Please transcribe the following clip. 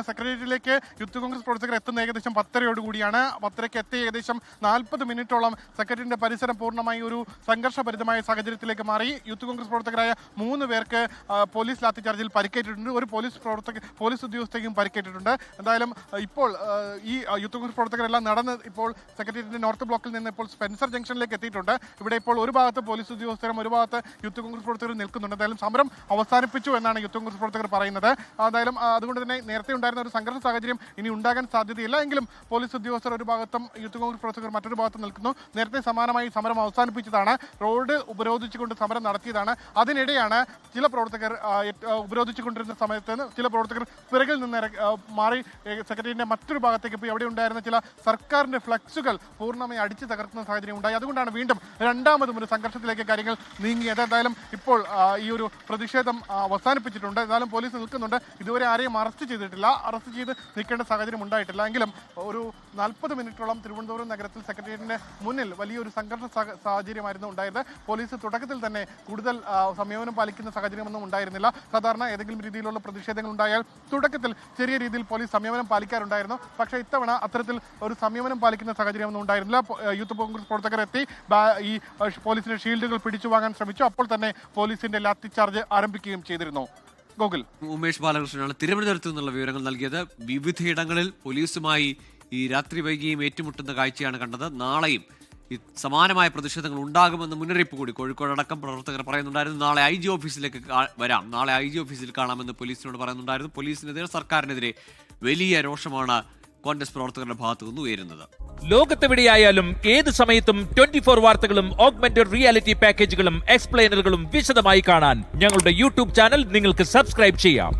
സെക്രട്ടേറിയറ്റിലേക്ക് youth Congress പ്രവർത്തകർ എത്തുന്ന ഏകദേശം 10:30 കൂടിയാണ്. 10:30 എത്തി ഏകദേശം 40 മിനിറ്റോളം സെക്രട്ടേറിയറ്റിന്റെ പരിസരം പൂർണ്ണമായി ഒരു സംഘർഷഭരിതമായ സാഹചര്യത്തിലേക്ക് മാറി. യൂത്ത് കോൺഗ്രസ് പ്രവർത്തകരായ 3 പേർക്ക് പോലീസ് ലാത്തിചാർജിൽ പരിക്കേറ്റിട്ടുണ്ട്. ഒരു പോലീസ് ഉദ്യോഗസ്ഥയ്ക്കും പരിക്കേറ്റിട്ടുണ്ട്. എന്തായാലും ഇപ്പോൾ ഈ യൂത്ത് കോൺഗ്രസ് പ്രവർത്തകരെല്ലാം നടന്ന് ഇപ്പോൾ സെക്രട്ടേറിയറ്റിന്റെ നോർത്ത് ബ്ലോക്കിൽ നിന്ന് ഇപ്പോൾ സ്പെൻസർ ജംഗ്ഷനിലേക്ക് എത്തിയിട്ടുണ്ട്. ഇവിടെ ഇപ്പോൾ ഒരു ഭാഗത്ത് പോലീസ് ഉദ്യോഗസ്ഥരും ഒരു ഭാഗത്ത് യൂത്ത് കോൺഗ്രസ് പ്രവർത്തകരും നിൽക്കുന്നുണ്ട്. എന്തായാലും സമരം അവസാനിപ്പിച്ചു എന്നാണ് യൂത്ത് കോൺഗ്രസ് പ്രവർത്തകർ പറയുന്നത്. എന്തായാലും അതുകൊണ്ട് തന്നെ നേരത്തെ ഉണ്ടായിരുന്ന ഒരു സംഘർഷ സാഹചര്യം ഇനി ഉണ്ടാകാൻ സാധ്യതയില്ല. എങ്കിലും പോലീസ് ഉദ്യോഗസ്ഥർ ഒരു ഭാഗത്തും യൂത്ത് കോൺഗ്രസ് പ്രവർത്തകർ മറ്റൊരു ഭാഗത്തും നിൽക്കുന്നു. നേരത്തെ സമാനമായി സമരം അവസാനിപ്പിച്ചതാണ്. റോഡ് ഉപരോധിച്ചുകൊണ്ട് സമരം നടത്തിയതാണ്. അതിനിടെയാണ് ചില പ്രവർത്തകർ ഉപരോധിച്ചുകൊണ്ടിരുന്ന സമയത്ത് ചില പ്രവർത്തകർ പിറകിൽ നിന്ന് മാറി സെക്രട്ടേറിയറ്റിന്റെ മറ്റൊരു ഭാഗത്തേക്ക് പോയി അവിടെ ഉണ്ടായിരുന്ന ചില സർക്കാരിന്റെ ഫ്ലക്സുകൾ പൂർണ്ണമായി അടിച്ചു തകർക്കുന്ന സാഹചര്യം ഉണ്ടായി. അതുകൊണ്ടാണ് വീണ്ടും രണ്ടാമതും ഒരു സംഘർഷത്തിലേക്ക് കാര്യങ്ങൾ നീങ്ങിയത്. എന്തായാലും ഇപ്പോൾ ഈ ഒരു പ്രതിഷേധം അവസാനിപ്പിച്ചിട്ടുണ്ട്. എന്തായാലും പോലീസ് നിൽക്കുന്നുണ്ട്. ഇതുവരെ ആരെയും അറസ്റ്റ് ചെയ്തിട്ടില്ല. അറസ്റ്റ് ചെയ്ത് നിൽക്കേണ്ട സാഹചര്യം ഉണ്ടായിട്ടില്ല. എങ്കിലും ഒരു 40 മിനിറ്റോളം തിരുവനന്തപുരം നഗരത്തിൽ സെക്രട്ടേറിയറ്റിന്റെ മുന്നിൽ വലിയൊരു സംഘർഷ സാഹചര്യമായിരുന്നു ഉണ്ടായത്. പോലീസ് തുടക്കത്തിൽ തന്നെ കൂടുതൽ സംയമനം പാലിക്കുന്ന സാഹചര്യമൊന്നും ഉണ്ടായിരുന്നില്ല. സാധാരണ ഏതെങ്കിലും രീതിയിലുള്ള പ്രതിഷേധങ്ങൾ ഉണ്ടായാൽ തുടക്കത്തിൽ ചെറിയ രീതിയിൽ പോലീസ് സംയമനം പാലിക്കാറുണ്ടായിരുന്നു. പക്ഷേ ഇത്തവണ അത്തരത്തിൽ ഒരു സംയമനം പാലിക്കുന്ന സാഹചര്യമൊന്നും ഉണ്ടായിരുന്നില്ല. യൂത്ത് കോൺഗ്രസ് പ്രവർത്തകർ എത്തി ഈ പോലീസിന്റെ ഷീൽഡുകൾ പിടിച്ചു വാങ്ങാൻ ശ്രമിച്ചു. അപ്പോൾ തന്നെ പോലീസിന്റെ ലാത്തി ചാർജ് ആരംഭിക്കുകയും ചെയ്തിരുന്നു. ഗോകുൽ, ഉമേഷ് ബാലകൃഷ്ണനാണ് തിരുവനന്തപുരത്ത് നിന്നുള്ള വിവരങ്ങൾ നൽകിയത്. വിവിധയിടങ്ങളിൽ പോലീസുമായി ഈ രാത്രി വൈകിയും ഏറ്റുമുട്ടുന്ന കാഴ്ചയാണ് കണ്ടത്. നാളെയും സമാനമായ പ്രതിഷേധങ്ങൾ ഉണ്ടാകുമെന്ന് മുന്നറിയിപ്പ് കൂടി കോഴിക്കോട് അടക്കം പ്രവർത്തകർ പറയുന്നുണ്ടായിരുന്നു. നാളെ IG ഓഫീസിലേക്ക് വരാം, നാളെ IG ഓഫീസിൽ കാണാമെന്ന് പോലീസിനോട് പറയുന്നുണ്ടായിരുന്നു. പോലീസിനെതിരെ സർക്കാരിനെതിരെ വലിയ രോഷമാണ് കോൺഗ്രസ് പ്രവർത്തകരുടെ ഭാഗത്തു നിന്ന് ഉയരുന്നത്. ലോകത്തെവിടെയായാലും ഏത് സമയത്തും 24 വാർത്തകളും ഓഗ്മെന്റഡ് റിയാലിറ്റി പാക്കേജുകളും എക്സ്പ്ലെയിനറുകളും വിശദമായി കാണാൻ ഞങ്ങളുടെ യൂട്യൂബ് ചാനൽ നിങ്ങൾക്ക് സബ്സ്ക്രൈബ് ചെയ്യാം.